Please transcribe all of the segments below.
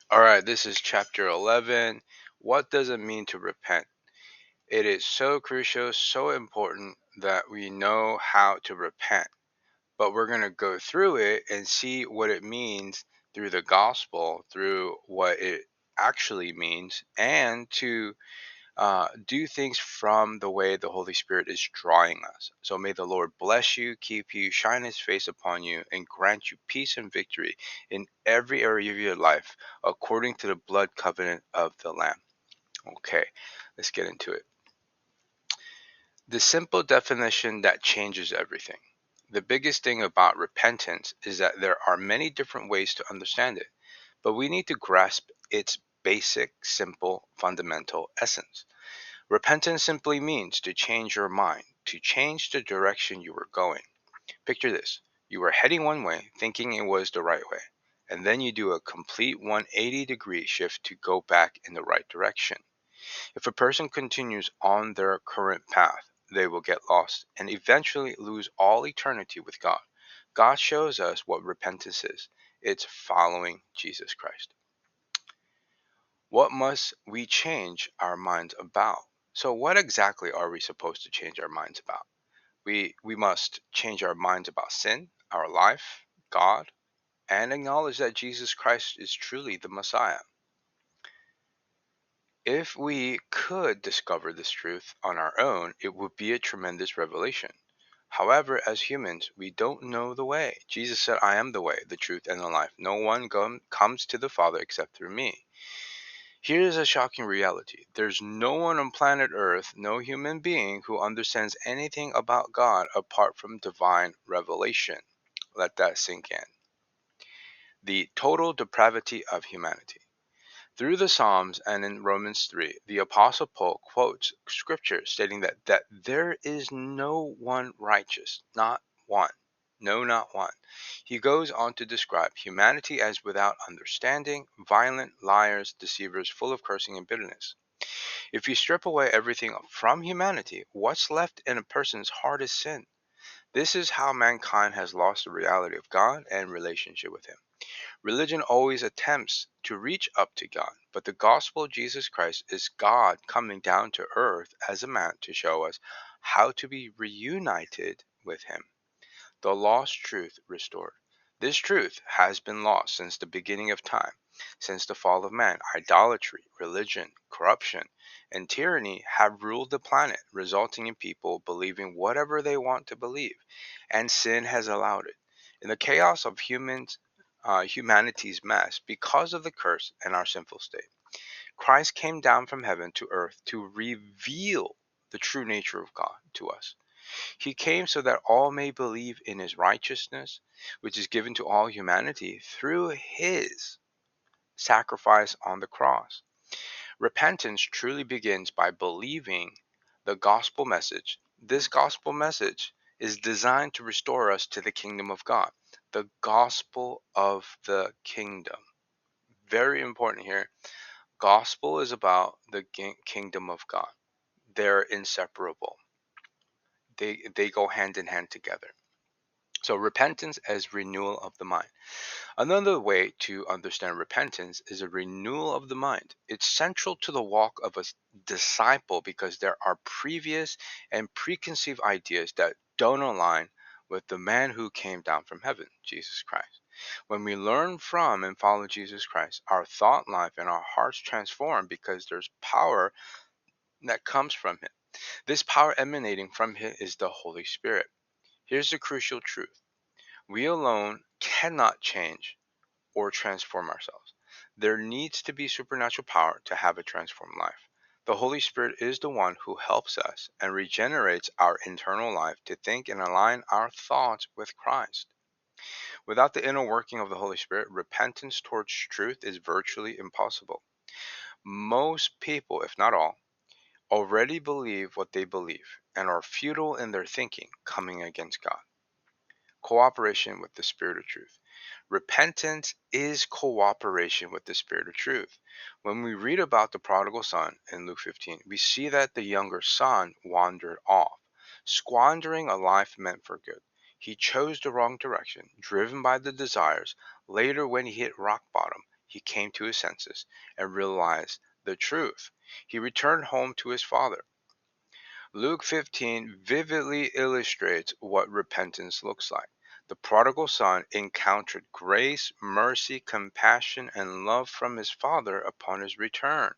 All right, this is chapter 11. What does it mean to repent? It is so crucial, so important that we know how to repent. But we're going to go through it and see what it means through the gospel, through what it actually means, and to do things from the way the Holy Spirit is drawing us. So may the Lord bless you, keep you, shine his face upon you, and grant you peace and victory in every area of your life according to the blood covenant of the Lamb. Okay, let's get into it. The simple definition that changes everything. The biggest thing about repentance is that there are many different ways to understand it, but we need to grasp its basic, simple, fundamental essence. Repentance simply means to change your mind, to change the direction you were going. Picture this. You were heading one way, thinking it was the right way, and then you do a complete 180-degree shift to go back in the right direction. If a person continues on their current path, they will get lost and eventually lose all eternity with God. God shows us what repentance is. It's following Jesus Christ. What must we change our minds about? So what exactly are we supposed to change our minds about? We must change our minds about sin, our life, God, and acknowledge that Jesus Christ is truly the Messiah. If we could discover this truth on our own, it would be a tremendous revelation. However, as humans, we don't know the way. Jesus said, I am the way, the truth, and the life. No one comes to the Father except through me. Here's a shocking reality. There's no one on planet Earth, no human being, who understands anything about God apart from divine revelation. Let that sink in. The total depravity of humanity. Through the Psalms and in Romans 3, the Apostle Paul quotes scripture stating that there is no one righteous, not one. No, not one. He goes on to describe humanity as without understanding, violent, liars, deceivers, full of cursing and bitterness. If you strip away everything from humanity, what's left in a person's heart is sin. This is how mankind has lost the reality of God and relationship with Him. Religion always attempts to reach up to God, but the gospel of Jesus Christ is God coming down to earth as a man to show us how to be reunited with Him. The lost truth restored. This truth has been lost since the beginning of time. Since the fall of man, idolatry, religion, corruption, and tyranny have ruled the planet, resulting in people believing whatever they want to believe, and sin has allowed it. In the chaos of humanity's mess, because of the curse and our sinful state, Christ came down from heaven to earth to reveal the true nature of God to us. He came so that all may believe in his righteousness, which is given to all humanity through his sacrifice on the cross. Repentance truly begins by believing the gospel message. This gospel message is designed to restore us to the kingdom of God. The gospel of the kingdom. Very important here. Gospel is about the kingdom of God. They're inseparable. They go hand in hand together. So repentance as renewal of the mind. Another way to understand repentance is a renewal of the mind. It's central to the walk of a disciple because there are previous and preconceived ideas that don't align with the man who came down from heaven, Jesus Christ. When we learn from and follow Jesus Christ, our thought life and our hearts transform because there's power that comes from him. This power emanating from him is the Holy Spirit. Here's the crucial truth. We alone cannot change or transform ourselves. There needs to be supernatural power to have a transformed life. The Holy Spirit is the one who helps us and regenerates our internal life to think and align our thoughts with Christ. Without the inner working of the Holy Spirit, repentance towards truth is virtually impossible. Most people, if not all, already believe what they believe and are futile in their thinking, coming against God. Cooperation with the Spirit of truth. Repentance is cooperation with the Spirit of truth. When we read about the prodigal son in Luke 15, we see that the younger son wandered off, squandering a life meant for good. He chose the wrong direction, driven by the desires. Later, when he hit rock bottom, he came to his senses and realized the truth. He returned home to his father. Luke 15 vividly illustrates what repentance looks like. The prodigal son encountered grace, mercy, compassion, and love from his father upon his return.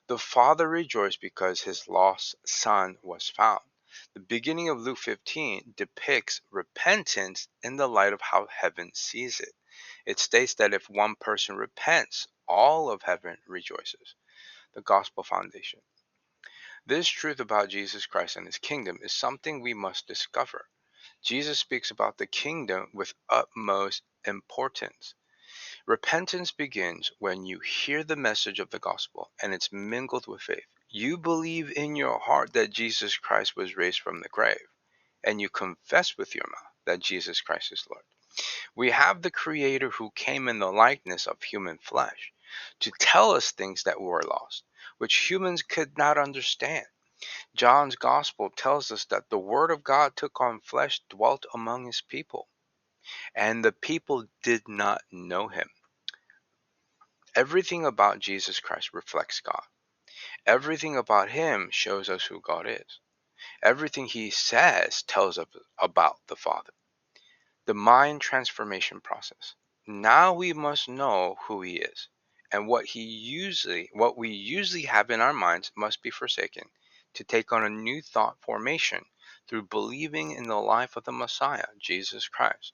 The father rejoiced because his lost son was found. The beginning of Luke 15 depicts repentance in the light of how heaven sees it. It states that if one person repents, all of heaven rejoices. The gospel foundation. This truth about Jesus Christ and his kingdom is something we must discover. Jesus speaks about the kingdom with utmost importance. Repentance begins when you hear the message of the gospel and it's mingled with faith. You believe in your heart that Jesus Christ was raised from the grave, and you confess with your mouth that Jesus Christ is Lord. We have the Creator who came in the likeness of human flesh to tell us things that were lost, which humans could not understand. John's gospel tells us that the Word of God took on flesh, dwelt among his people, and the people did not know him. Everything about Jesus Christ reflects God. Everything about him shows us who God is. Everything he says tells us about the Father. The mind transformation process. Now we must know who he is, and what we usually have in our minds must be forsaken to take on a new thought formation through believing in the life of the Messiah, Jesus Christ.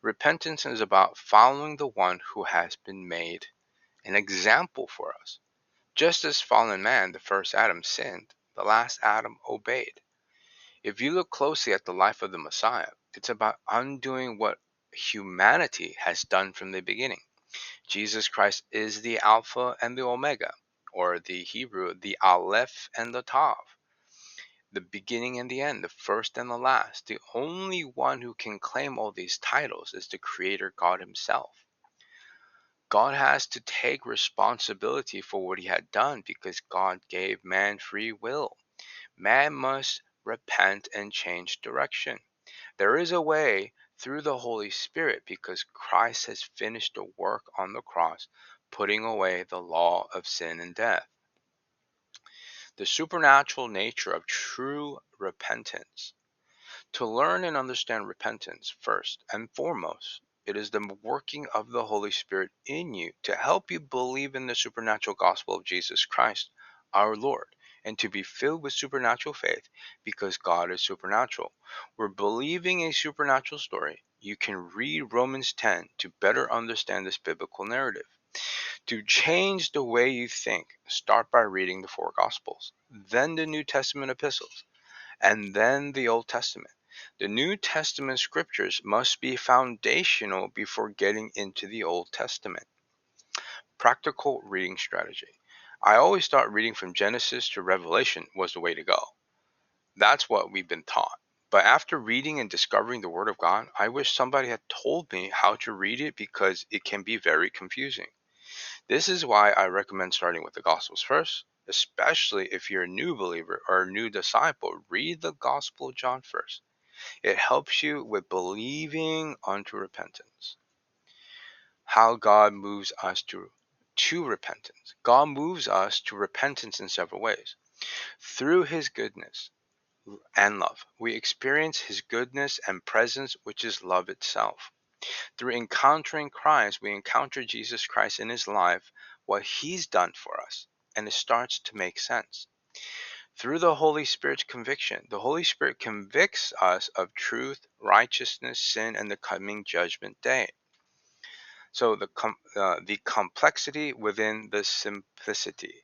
Repentance is about following the one who has been made an example for us. Just as fallen man, the first Adam, sinned, the last Adam obeyed. If you look closely at the life of the Messiah, it's about undoing what humanity has done from the beginning. Jesus Christ is the Alpha and the Omega, or the Hebrew, the Aleph and the Tav, the beginning and the end, the first and the last. The only one who can claim all these titles is the Creator God himself. God has to take responsibility for what he had done because God gave man free will. Man must repent and change direction. There is a way through the Holy Spirit because Christ has finished the work on the cross, putting away the law of sin and death. The supernatural nature of true repentance. To learn and understand repentance, first and foremost, it is the working of the Holy Spirit in you to help you believe in the supernatural gospel of Jesus Christ, our Lord, and to be filled with supernatural faith because God is supernatural. We're believing a supernatural story. You can read Romans 10 to better understand this biblical narrative. To change the way you think, start by reading the four Gospels, then the New Testament epistles, and then the Old Testament. The New Testament scriptures must be foundational before getting into the Old Testament. Practical reading strategy. I always thought reading from Genesis to Revelation was the way to go. That's what we've been taught. But after reading and discovering the Word of God, I wish somebody had told me how to read it because it can be very confusing. This is why I recommend starting with the Gospels first, especially if you're a new believer or a new disciple. Read the Gospel of John first. It helps you with believing unto repentance. How God moves us to repentance. God moves us to repentance in several ways. Through his goodness and love. We experience his goodness and presence, which is love itself. Through encountering Christ, we encounter Jesus Christ in his life, what he's done for us, and it starts to make sense. Through the Holy Spirit's conviction, the Holy Spirit convicts us of truth, righteousness, sin, and the coming judgment day. So the complexity within the simplicity.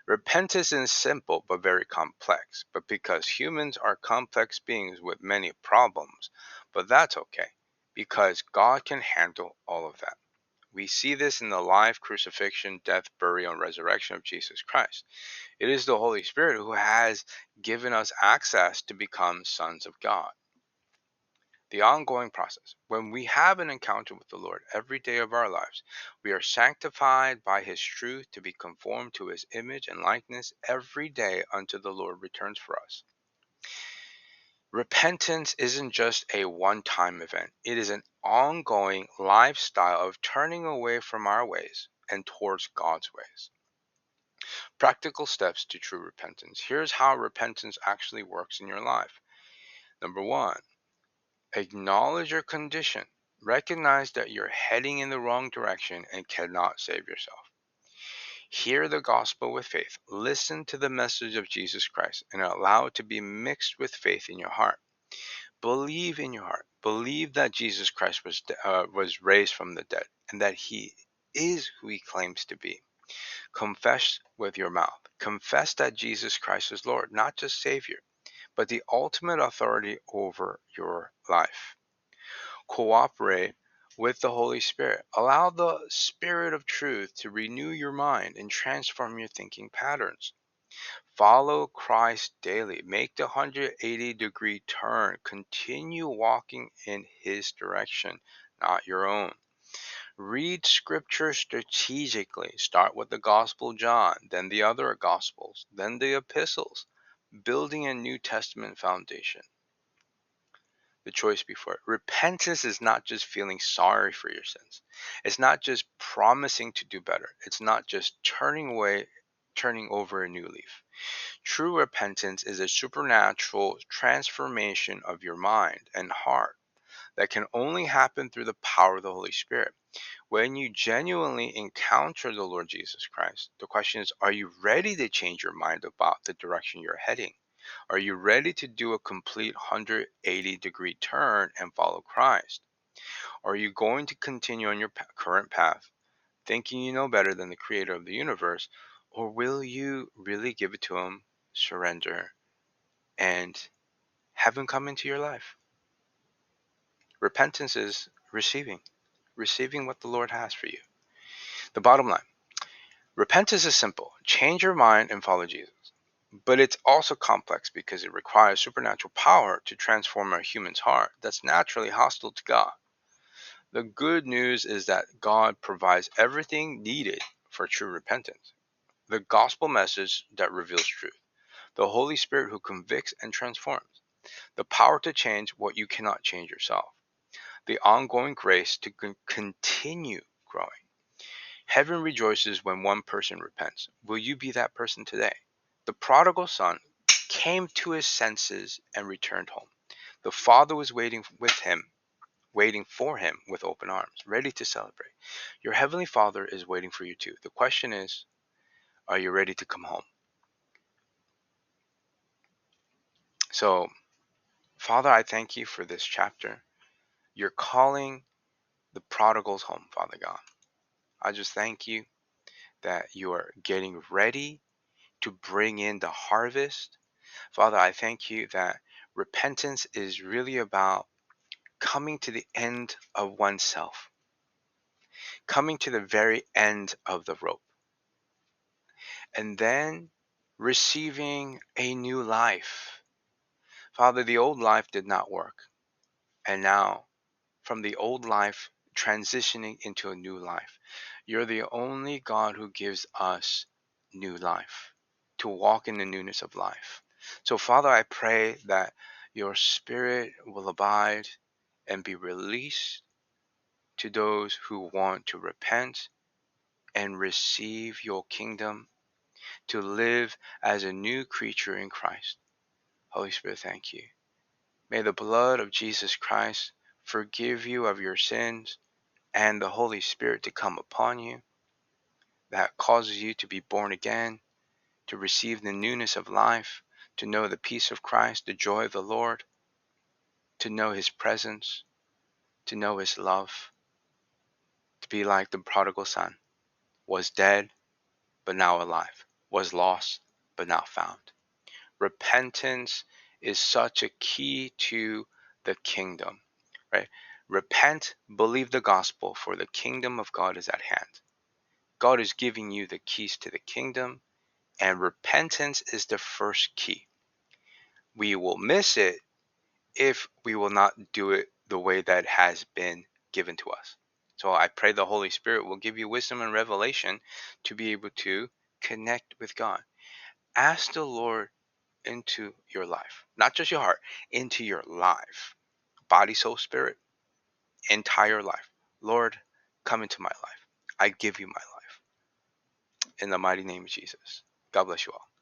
Repentance is simple but very complex, but because humans are complex beings with many problems, but that's okay, because God can handle all of that. We see this in the life, crucifixion, death, burial, and resurrection of Jesus Christ. It is the Holy Spirit who has given us access to become sons of God. The ongoing process. When we have an encounter with the Lord every day of our lives, we are sanctified by his truth to be conformed to his image and likeness every day until the Lord returns for us. Repentance isn't just a one-time event. It is an ongoing lifestyle of turning away from our ways and towards God's ways. Practical steps to true repentance. Here's how repentance actually works in your life. Number one, acknowledge your condition. Recognize that you're heading in the wrong direction and cannot save yourself. Hear the gospel with faith. Listen to the message of Jesus Christ and allow it to be mixed with faith in your heart. Believe in your heart. Believe that Jesus Christ was raised from the dead and that he is who he claims to be. Confess with your mouth. Confess that Jesus Christ is Lord, not just Savior, but the ultimate authority over your life. Cooperate with the Holy Spirit. Allow the Spirit of truth to renew your mind and transform your thinking patterns. Follow Christ daily. Make the 180-degree turn. Continue walking in his direction, not your own. Read scripture strategically. Start with the Gospel of John, then the other Gospels, then the epistles, building a New Testament foundation. The choice before it. Repentance is not just feeling sorry for your sins. It's not just promising to do better. It's not just turning over a new leaf. True repentance is a supernatural transformation of your mind and heart that can only happen through the power of the Holy Spirit. When you genuinely encounter the Lord Jesus Christ, the question is, are you ready to change your mind about the direction you're heading? Are you ready to do a complete 180-degree turn and follow Christ? Are you going to continue on your current path, thinking you know better than the creator of the universe, or will you really give it to him, surrender, and have him come into your life? Repentance is receiving what the Lord has for you. The bottom line, repentance is simple. Change your mind and follow Jesus. But it's also complex because it requires supernatural power to transform a human's heart that's naturally hostile to God. The good news is that God provides everything needed for true repentance. The gospel message that reveals truth. The Holy Spirit who convicts and transforms. The power to change what you cannot change yourself. The ongoing grace to continue growing. Heaven rejoices when one person repents. Will you be that person today? The prodigal son came to his senses and returned home. The father was waiting for him with open arms, ready to celebrate. Your heavenly Father is waiting for you too. The question is, are you ready to come home? So, Father, I thank you for this chapter. You're calling the prodigals home, Father God. I just thank you that you are getting ready to bring in the harvest. Father, I thank you that repentance is really about coming to the end of oneself, coming to the very end of the rope, and then receiving a new life. Father, the old life did not work. And now, from the old life, transitioning into a new life. You're the only God who gives us new life, to walk in the newness of life. So, Father, I pray that your Spirit will abide and be released to those who want to repent and receive your kingdom, to live as a new creature in Christ. Holy Spirit, thank you. May the blood of Jesus Christ forgive you of your sins and the Holy Spirit to come upon you that causes you to be born again, to receive the newness of life, to know the peace of Christ, the joy of the Lord, to know his presence, to know his love, to be like the prodigal son, was dead, but now alive, was lost, but now found. Repentance is such a key to the kingdom, right? Repent, believe the gospel, for the kingdom of God is at hand. God is giving you the keys to the kingdom, and repentance is the first key. We will miss it if we will not do it the way that has been given to us. So I pray the Holy Spirit will give you wisdom and revelation to be able to connect with God. Ask the Lord into your life, not just your heart, into your life, body, soul, spirit. entire life. Lord, come into my life. I give you my life. In the mighty name of Jesus. God bless you all.